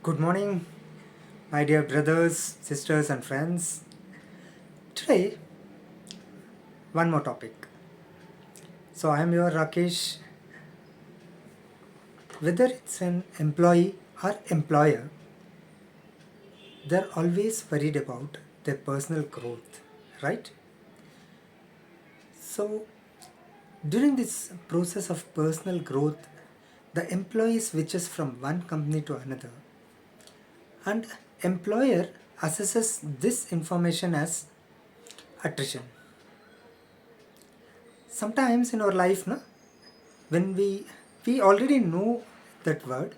Good morning, my dear brothers, sisters, and friends. Today, one more topic. So, I am your Rakesh. Whether it's an employee or employer, they're always worried about their personal growth, right? So, during this process of personal growth, the employee switches from one company to another, and employer assesses this information as attrition. Sometimes in our life, no, when we already know that word,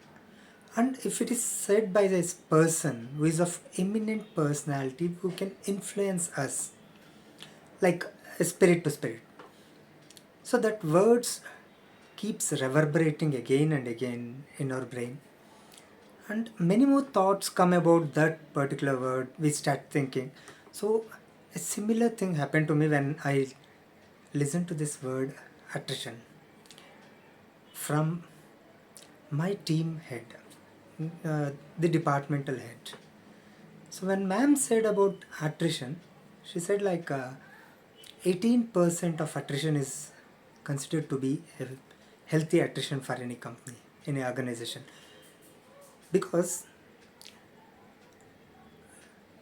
and if it is said by this person who is of eminent personality who can influence us like a spirit to spirit, so that words keeps reverberating again and again in our brain, and many more thoughts come about that particular word. We start thinking. So a similar thing happened to me when I listened to this word attrition from my team head, the departmental head. So when ma'am said about attrition, she said 18% of attrition is considered to be a healthy attrition for any company, any organization. Because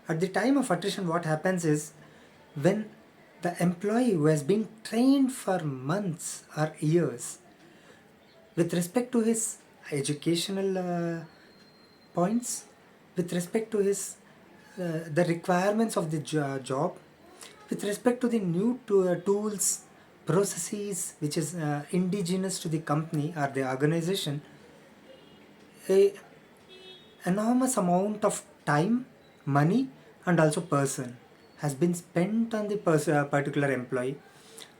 at the time of attrition, what happens is when the employee who has been trained for months or years with respect to his educational points, with respect to his the requirements of the job, with respect to the new tools, processes which is indigenous to the company or the organization, a enormous amount of time, money, and also person has been spent on the particular employee,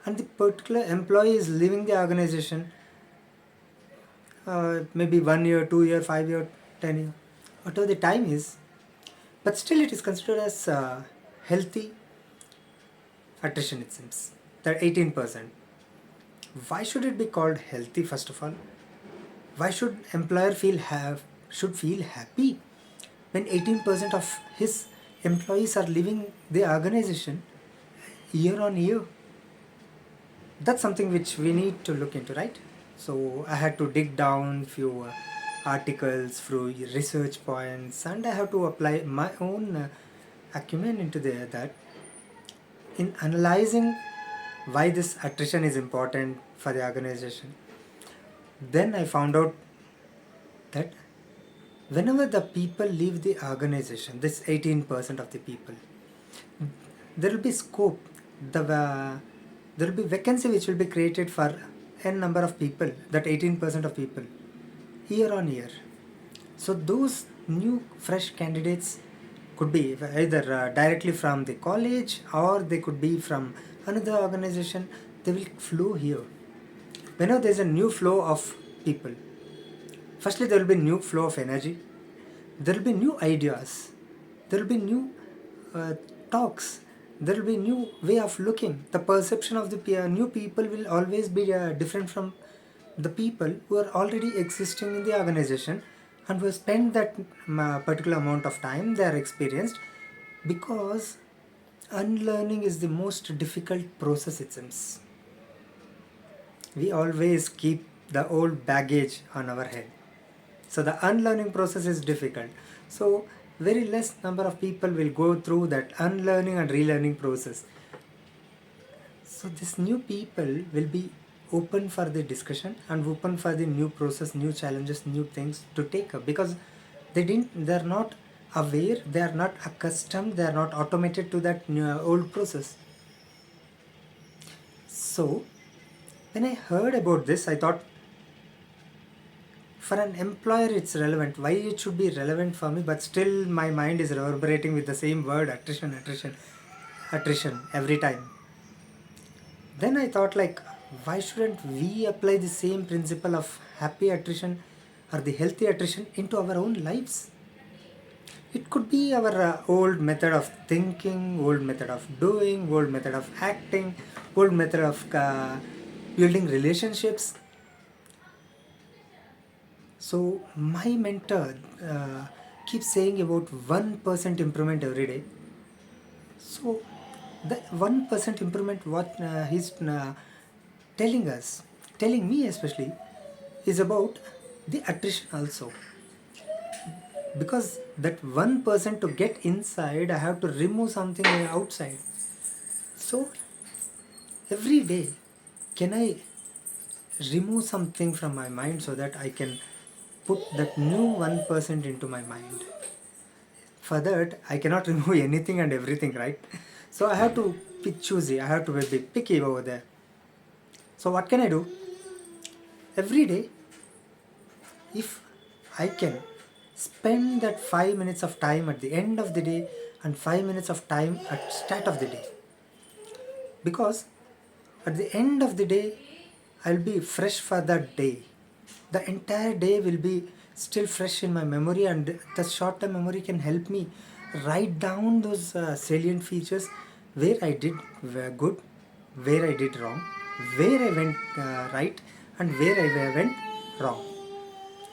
and the particular employee is leaving the organization maybe 1 year, 2 year, 5 year, 10 year, whatever the time is, but still it is considered as healthy attrition, it seems. That 18%. Why should it be called healthy, first of all? Why should employer should feel happy when 18% of his employees are leaving the organization year on year? That's something which we need to look into, right? So I had to dig down few articles through research points, and I have to apply my own acumen into that in analyzing why this attrition is important for the organization. Then I found out that whenever the people leave the organization, this 18% of the people, there will be scope, there will be vacancy which will be created for n number of people, that 18% of people, year on year. So those new fresh candidates could be either directly from the college, or they could be from another organization. They will flow here. Whenever there is a new flow of people, firstly there will be new flow of energy, there will be new ideas, there will be new uh, talks, there will be new way of looking. The perception of the new people will always be different from the people who are already existing in the organization and who have spent that particular amount of time they are experienced, because unlearning is the most difficult process, it seems. We always keep the old baggage on our head, so the unlearning process is difficult. So very less number of people will go through that unlearning and relearning process. So this new people will be open for the discussion and open for the new process, new challenges, new things to take up, because they're not aware, they are not accustomed, they are not automated to that new, old process. So when I heard about this, I thought, for an employer it's relevant, why it should be relevant for me? But still my mind is reverberating with the same word attrition, attrition, attrition every time. Then I thought, why shouldn't we apply the same principle of happy attrition or the healthy attrition into our own lives? It could be our old method of thinking, old method of doing, old method of acting, old method of building relationships. So my mentor, keep saying about 1% improvement every day. So the 1% improvement what he's telling us, telling me especially, is about the attrition also. Because that 1% to get inside, I have to remove something outside. So every day, can I remove something from my mind so that I can put that new 1% into my mind? For that, I cannot remove anything and everything, right? So I have to be choosy, I have to be picky over there. So what can I do? Every day, if I can spend that 5 minutes of time at the end of the day and 5 minutes of time at start of the day, because at the end of the day I'll be fresh for that day. The entire day will be still fresh in my memory, and the short term memory can help me write down those salient features where I did good, where I did wrong, where I went right, and where I went wrong.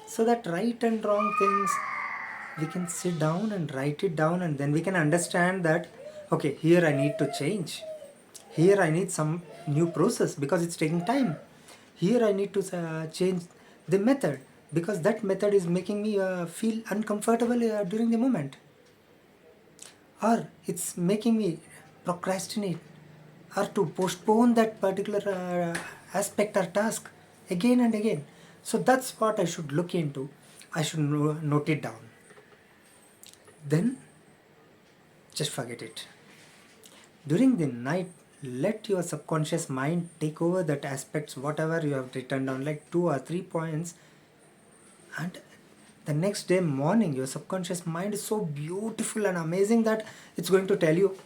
So that right and wrong things, we can sit down and write it down, and then we can understand that, okay, here I need to change, here I need some new process because it's taking time, here I need to change the method because that method is making me feel uncomfortable during the moment, or it's making me procrastinate or to postpone that particular aspect or task again and again. So that's what I should look into. I should note it down. Then just forget it. During the night, let your subconscious mind take over that aspects, whatever you have written down, like 2 or 3 points, and the next day morning, your subconscious mind is so beautiful and amazing that it's going to tell you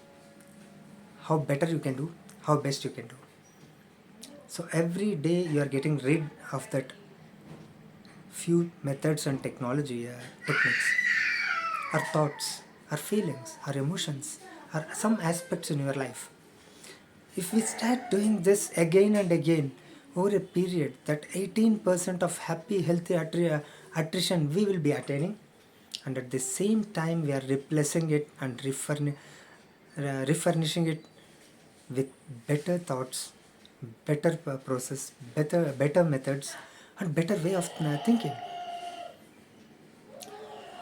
how better you can do, how best you can do. So every day you are getting rid of that few methods and technology techniques, or thoughts, or feelings, or emotions, or some aspects in your life. If we start doing this again and again over a period, that 18% of happy, healthy attrition we will be attaining, and at the same time we are replacing it and refurnishing it with better thoughts, better process, better methods, and better way of thinking.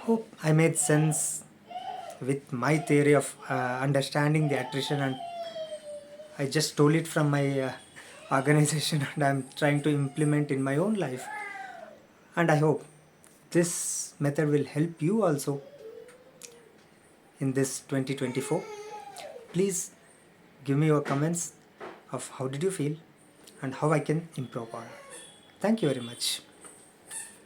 Hope I made sense with my theory of understanding the attrition, and I just stole it from my organization and I'm trying to implement in my own life. And I hope this method will help you also in this 2024. Please give me your comments of how did you feel and how I can improve on. Thank you very much.